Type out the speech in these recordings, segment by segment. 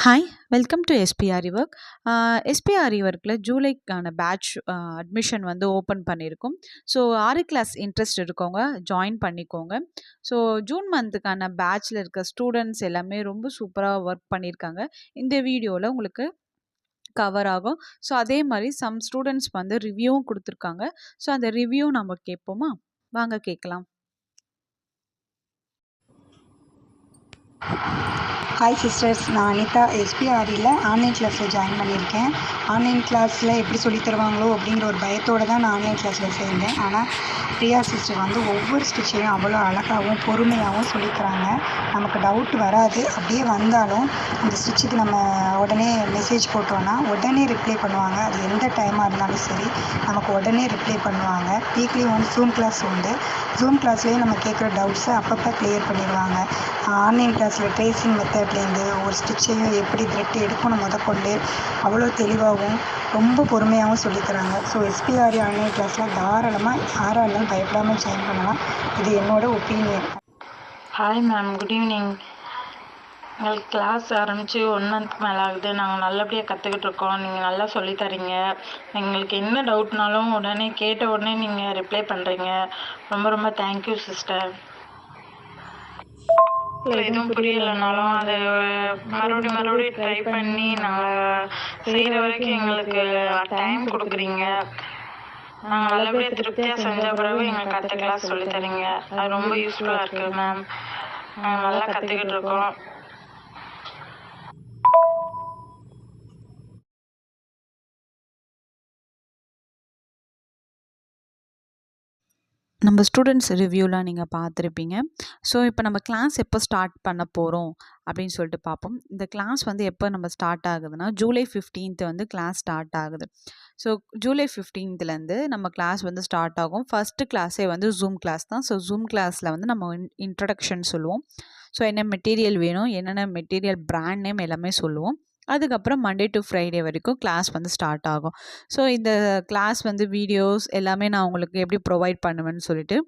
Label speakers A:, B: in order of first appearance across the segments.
A: Hi! Welcome to SPRI work. எஸ்பிஆரி ஒர்க்கில ஜூலைக்கான பேட்ச் அட்மிஷன் வந்து ஓப்பன் பண்ணியிருக்கோம். ஸோ 6 கிளாஸ் இன்ட்ரெஸ்ட் இருக்கவங்க ஜாயின் பண்ணிக்கோங்க. ஸோ ஜூன் மந்த்துக்கான பேட்ச்ல இருக்க ஸ்டூடெண்ட்ஸ் எல்லாமே ரொம்ப சூப்பரா ஒர்க் பண்ணியிருக்காங்க. இந்த வீடியோல உங்களுக்கு கவர் ஆகும். ஸோ அதே மாரி சம் ஸ்டூடெண்ட்ஸ் வந்து ரிவ்யூவும் குடுத்துருக்காங்க. ஸோ அந்த ரிவ்யூ நம்ம கேட்போமா? வாங்க கேட்கலாம்.
B: ஹாய் சிஸ்டர்ஸ், நான் அனிதா எஸ்பிஆரியில் ஆன்லைன் கிளாஸில் ஜாயின் பண்ணியிருக்கேன். ஆன்லைன் கிளாஸில் எப்படி சொல்லித் தருவாங்களோ அப்படிங்கிற ஒரு பயத்தோடு தான் நான் ஆன்லைன் கிளாஸில் சேர்ந்தேன். ஆனால் பிரியா சிஸ்டர் வந்து ஒவ்வொரு ஸ்டிச்சையும் அவ்வளோ அழகாகவும் பொறுமையாகவும் சொல்லித்தராங்க. நமக்கு டவுட் வராது. அப்படியே வந்தாலும் அந்த ஸ்டிச்சுக்கு நம்ம உடனே மெசேஜ் போட்டோன்னா உடனே ரிப்ளை பண்ணுவாங்க. அது எந்த டைமாக இருந்தாலும் சரி நமக்கு உடனே ரிப்ளை பண்ணுவாங்க. வீக்லி ஒன் ஜூம் கிளாஸ் உண்டு. ஜூம் கிளாஸ்லேயே நம்ம கேட்குற டவுட்ஸை அப்பப்போ கிளியர் பண்ணிடுவாங்க. ஆன்லைன் கிளாஸில் ட்ரேசிங் மெத்தட்லேருந்து ஒரு ஸ்டிச்சையும் எப்படி த்ரெட் எடுக்கணும் முதற்கொண்டு அவ்வளோ தெளிவாகவும் ரொம்ப பொறுமையாகவும் சொல்லித்தராங்க. ஸோ எஸ்பிஆரி ஆன்லைன் கிளாஸில் தாராளமாக யாராக இருந்தாலும் பயப்படாமல் ஜாயின் பண்ணலாம். இது என்னோடய opinion.
C: Hi ma'am, good evening. எங்களுக்கு கிளாஸ் ஆரம்பித்து 1 மந்த் மேலே ஆகுது. நாங்கள் நல்லபடியாக கற்றுக்கிட்டு இருக்கோம். நீங்கள் நல்லா சொல்லித்தரீங்க. எங்களுக்கு என்ன டவுட்னாலும் உடனே கேட்ட உடனே நீங்கள் ரிப்ளை பண்ணுறீங்க. ரொம்ப ரொம்ப தேங்க்யூ சிஸ்டர். எதுவும் புரியலைனாலும் அது மறுபடியும் ட்ரை பண்ணி நாங்கள் செய்கிற வரைக்கும் எங்களுக்கு டைம் கொடுக்குறீங்க. நாங்கள் நல்லபடியாக திருப்தியாக செஞ்ச பிறகு எங்களுக்கு அடுத்த கிளாஸ் சொல்லித்தரீங்க. அது ரொம்ப யூஸ்ஃபுல்லாக இருக்குது மேம். நாங்கள் நல்லா கற்றுக்கிட்டு இருக்கோம்.
A: நம்ம ஸ்டூடெண்ட்ஸ் ரிவ்யூலாம் நீங்கள் பார்த்துருப்பீங்க. ஸோ இப்போ நம்ம கிளாஸ் எப்போ ஸ்டார்ட் பண்ண போகிறோம் அப்படின்னு சொல்லிட்டு பார்ப்போம். இந்த கிளாஸ் வந்து எப்போ நம்ம ஸ்டார்ட் ஆகுதுன்னா ஜூலை 15th வந்து கிளாஸ் ஸ்டார்ட் ஆகுது. ஸோ ஜூலை 15லேருந்து நம்ம கிளாஸ் வந்து ஸ்டார்ட் ஆகும். ஃபஸ்ட்டு கிளாஸே வந்து ஜூம் கிளாஸ் தான். ஸோ ஜூம் கிளாஸில் வந்து நம்ம இன்ட்ரடக்ஷன் சொல்லுவோம். ஸோ என்ன மெட்டீரியல் வேணும், என்னென்ன மெட்டீரியல் பிராண்ட் நேம் எல்லாமே சொல்லுவோம். அதுக்கப்புறம் மண்டே டு ஃப்ரைடே வரைக்கும் கிளாஸ் வந்து ஸ்டார்ட் ஆகும். ஸோ இந்த கிளாஸ் வந்து வீடியோஸ் எல்லாமே நான் உங்களுக்கு எப்படி ப்ரொவைட் பண்ணுவேன்னு சொல்லிட்டு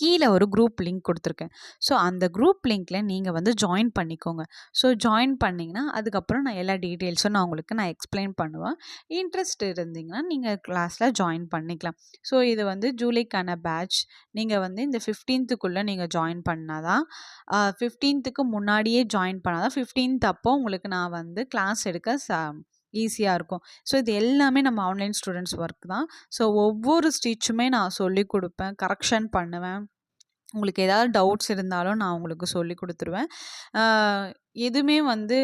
A: கீழே ஒரு குரூப் லிங்க் கொடுத்துருக்கேன். ஸோ அந்த குரூப் லிங்க்கில் நீங்கள் வந்து ஜாயின் பண்ணிக்கோங்க. ஸோ ஜாயின் பண்ணிங்கன்னா அதுக்கப்புறம் நான் எல்லா டீட்டெயில்ஸும் நான் எக்ஸ்பிளைன் பண்ணுவேன். இன்ட்ரெஸ்ட் இருந்தீங்கன்னா நீங்கள் கிளாஸில் ஜாயின் பண்ணிக்கலாம். ஸோ இது வந்து ஜூலைக்கான பேட்ச். நீங்கள் வந்து இந்த 15க்குள்ளே நீங்கள் ஜாயின் பண்ணால் தான் 15க்கு முன்னாடியே ஜாயின் பண்ணால் தான் 15th அப்போ உங்களுக்கு நான் வந்து கிளாஸ் எடுக்க ஈஸியாக இருக்கும். ஸோ இது எல்லாமே நம்ம ஆன்லைன் ஸ்டூடெண்ட்ஸ் ஒர்க் தான். ஸோ ஒவ்வொரு ஸ்டிச்சுமே நான் சொல்லிக் கொடுப்பேன், கரெக்ஷன் பண்ணுவேன். உங்களுக்கு ஏதாவது டவுட்ஸ் இருந்தாலும் நான் உங்களுக்கு சொல்லி கொடுத்துருவேன். எதுவுமே வந்து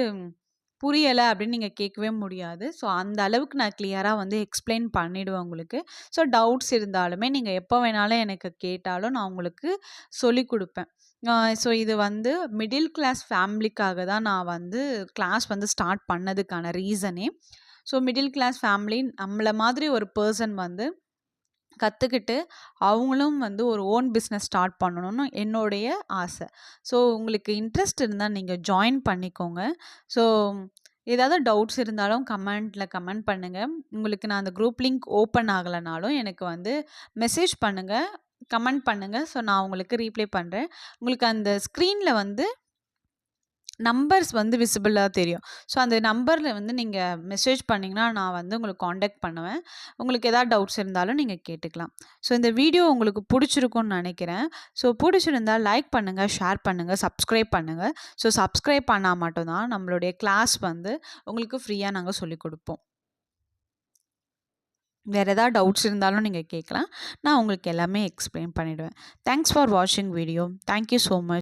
A: புரியலை அப்படின்னு நீங்கள் கேட்கவே முடியாது. ஸோ அந்த அளவுக்கு நான் கிளியராக வந்து எக்ஸ்பிளைன் பண்ணிவிடுவேன் உங்களுக்கு. ஸோ டவுட்ஸ் இருந்தாலுமே நீங்கள் எப்போ வேணாலும் எனக்கு கேட்டாலும் நான் உங்களுக்கு சொல்லிக் கொடுப்பேன். ஸோ இது வந்து மிடில் கிளாஸ் ஃபேமிலிக்காக தான் நான் வந்து கிளாஸ் வந்து ஸ்டார்ட் பண்ணதுக்கான ரீசனே. ஸோ மிடில் கிளாஸ் ஃபேமிலி நம்மள மாதிரி ஒரு பர்சன் வந்து கற்றுக்கிட்டு அவங்களும் வந்து ஒரு ஓன் பிஸ்னஸ் ஸ்டார்ட் பண்ணணும்னு என்னுடைய ஆசை. ஸோ உங்களுக்கு இன்ட்ரெஸ்ட் இருந்தால் நீங்கள் ஜாயின் பண்ணிக்கோங்க. ஸோ ஏதாவது டவுட்ஸ் இருந்தாலும் கமெண்ட் பண்ணுங்கள். உங்களுக்கு நான் அந்த குரூப் லிங்க் ஓப்பன் ஆகலைனாலும் எனக்கு வந்து மெசேஜ் பண்ணுங்கள், கமெண்ட் பண்ணுங்கள். ஸோ நான் உங்களுக்கு ரீப்ளை பண்ணுறேன். உங்களுக்கு அந்த ஸ்க்ரீனில் வந்து நம்பர்ஸ் வந்து விசிபிளாக தெரியும். ஸோ அந்த நம்பரில் வந்து நீங்கள் மெசேஜ் பண்ணிங்கன்னா நான் வந்து உங்களுக்கு காண்டாக்ட் பண்ணுவேன். உங்களுக்கு எதாவது டவுட்ஸ் இருந்தாலும் நீங்கள் கேட்டுக்கலாம். ஸோ இந்த வீடியோ உங்களுக்கு பிடிச்சிருக்கும்னு நினைக்கிறேன். ஸோ பிடிச்சிருந்தால் லைக் பண்ணுங்கள், ஷேர் பண்ணுங்கள், சப்ஸ்கிரைப் பண்ணுங்கள். ஸோ சப்ஸ்கிரைப் பண்ணால் மட்டும்தான் நம்மளுடைய கிளாஸ் வந்து உங்களுக்கு ஃப்ரீயாக நாங்கள் சொல்லிக் கொடுப்போம். வேறு எதாவது டவுட்ஸ் இருந்தாலும் நீங்கள் கேட்கலாம். நான் உங்களுக்கு எல்லாமே எக்ஸ்பிளைன் பண்ணிவிடுவேன். தேங்க்ஸ் ஃபார் வாட்சிங் video. Thank you so much.